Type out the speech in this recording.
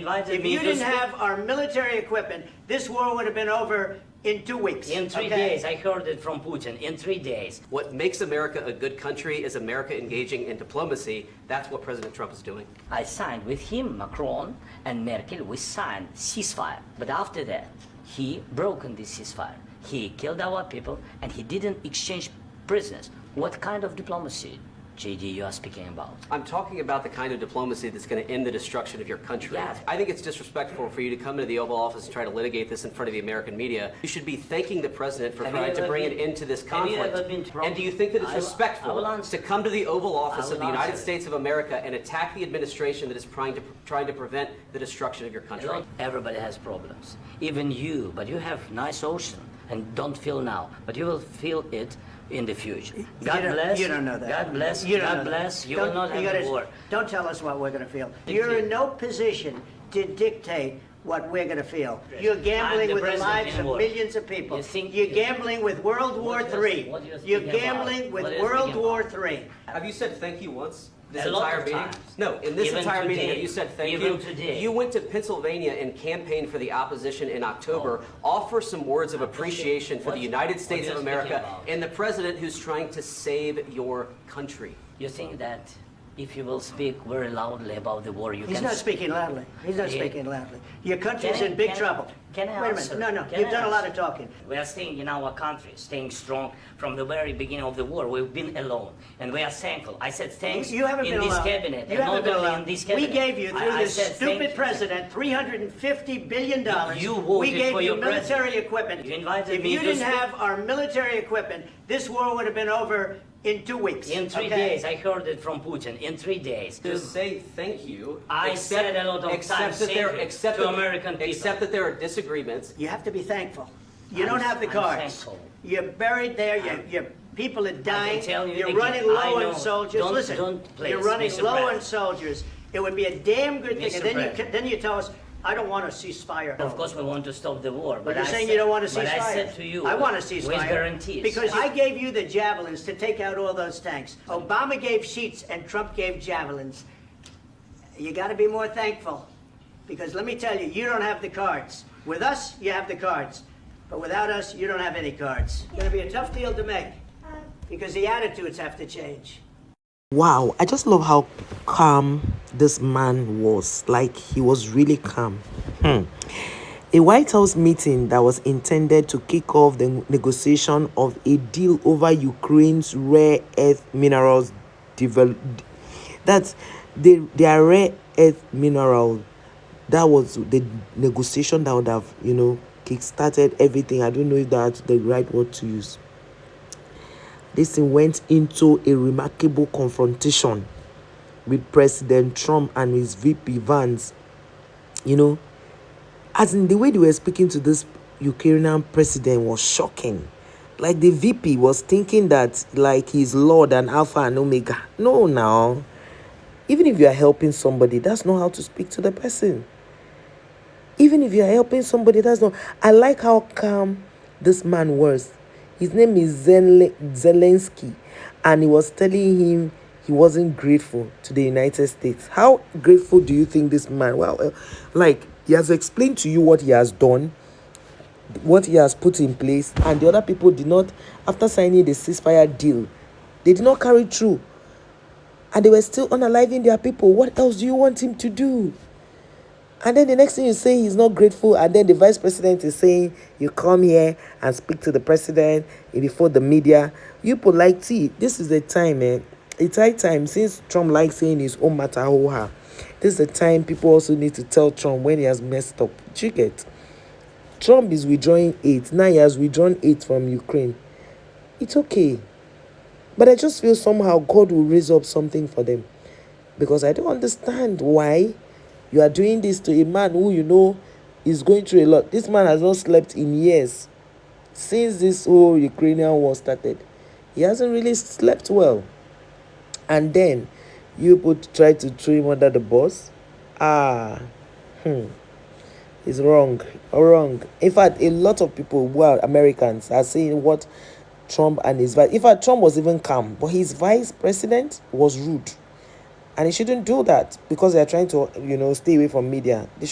If you didn't have our military equipment, this war would have been over in 2 weeks. In 3 days, I heard it from Putin, in 3 days. What makes America a good country is America engaging in diplomacy. That's what President Trump is doing. I signed with him, Macron and Merkel, we signed ceasefire. But after that, he broken this ceasefire. He killed our people and he didn't exchange prisoners. What kind of diplomacy, JD, you are speaking about? I'm talking about the kind of diplomacy that's going to end the destruction of your country. Yeah. I think it's disrespectful for you to come into the Oval Office and try to litigate this in front of the American media. You should be thanking the president for trying to bring an end to this conflict. And do you think that it's respectful to come to the Oval Office of the United States of America and attack the administration that is trying to prevent the destruction of your country? Everybody has problems, even you, but you have nice ocean and don't feel now, but you will feel it in the future. God bless. You don't know that. God bless. You don't God know bless. That. You will not have a war. Don't tell us what we're going to feel. You're in no position to dictate what we're going to feel. You're gambling with the lives of millions of people. You're gambling with World War III. You're gambling with World War III. Have you said thank you once? This A lot entire of meeting? times. No, in this Even entire meeting, today. have you said thank Even you? today. You went to Pennsylvania and campaigned for the opposition in October. Offer some words of appreciation for the United States of America and the president who's trying to save your country. You think that if you will speak very loudly about the war, you He's can... not speaking loudly. He's not speaking loudly. Your country's in big trouble. Can I Wait a answer? minute. No, Can you've I done a lot answer? of talking. We are staying in our country, staying strong from the very beginning of the war. We've been alone, and we are thankful. I said thanks You haven't in been this alone. cabinet, You and haven't not been only alone. in this cabinet. We gave you, through I this said thank stupid you. president, $350 billion. You voted we gave for you your military president. equipment. You invited if me you to didn't speak. have our military equipment, this war would have been over in 2 weeks. In 3 days, I heard it from Putin. In 3 days. Just say thank you. I said a lot of times to American people. Except that there are disagreements. You have to be thankful. You don't have the I'm cards. thankful. You're buried there. Your people are dying. tell you You're again, running low I know. on soldiers. Don't- Listen, don't please, you're running Mr. low on President. soldiers. It would be a damn good thing. Mr. And then President. then you tell us, I don't want a ceasefire. Of course, we want to stop the war. But you're saying you don't want a ceasefire. But I said to you, I want a ceasefire. with guarantees. Because I gave you the javelins to take out all those tanks. Obama gave sheets and Trump gave javelins. You got to be more thankful. Because let me tell you, you don't have the cards. With us, you have the cards. But without us, you don't have any cards. It's going to be a tough deal to make. Because the attitudes have to change. Wow, I just love how calm this man was. Like, he was really calm. A White House meeting that was intended to kick off the negotiation of a deal over Ukraine's rare earth minerals their rare earth mineral. That was the negotiation that would have, kick-started everything. I don't know if that's the right word to use. This thing went into a remarkable confrontation with President Trump and his VP Vance. As in the way they were speaking to this Ukrainian president was shocking. Like, the VP was thinking that, like, he's Lord and Alpha and Omega. No, now. Even if you are helping somebody, that's not how to speak to the person. Even if you are helping somebody, that's not. I like how calm this man was. His name is Zelenskyy, and he was telling him he wasn't grateful to the United States. How grateful do you think this man? Well, he has explained to you what he has done, what he has put in place, and the other people did not, after signing the ceasefire deal, they did not carry through. And they were still unaliving their people. What else do you want him to do? And then the next thing you say, he's not grateful. And then the vice president is saying, you come here and speak to the president before the media. You polite tea. This is the time, man. It's high time, since Trump likes saying his own matter. This is the time people also need to tell Trump when he has messed up. Do you get? Trump is withdrawing aid. Now he has withdrawn aid from Ukraine. It's okay. But I just feel somehow God will raise up something for them. Because I don't understand why you are doing this to a man who is going through a lot. This man has not slept in years. Since this whole Ukrainian war started, he hasn't really slept well. And then you try to throw him under the bus. It's wrong. In fact, a lot of people who are Americans are saying what Trump and his vice. In fact, Trump was even calm, but his vice president was rude. And he shouldn't do that because they are trying to, stay away from media. They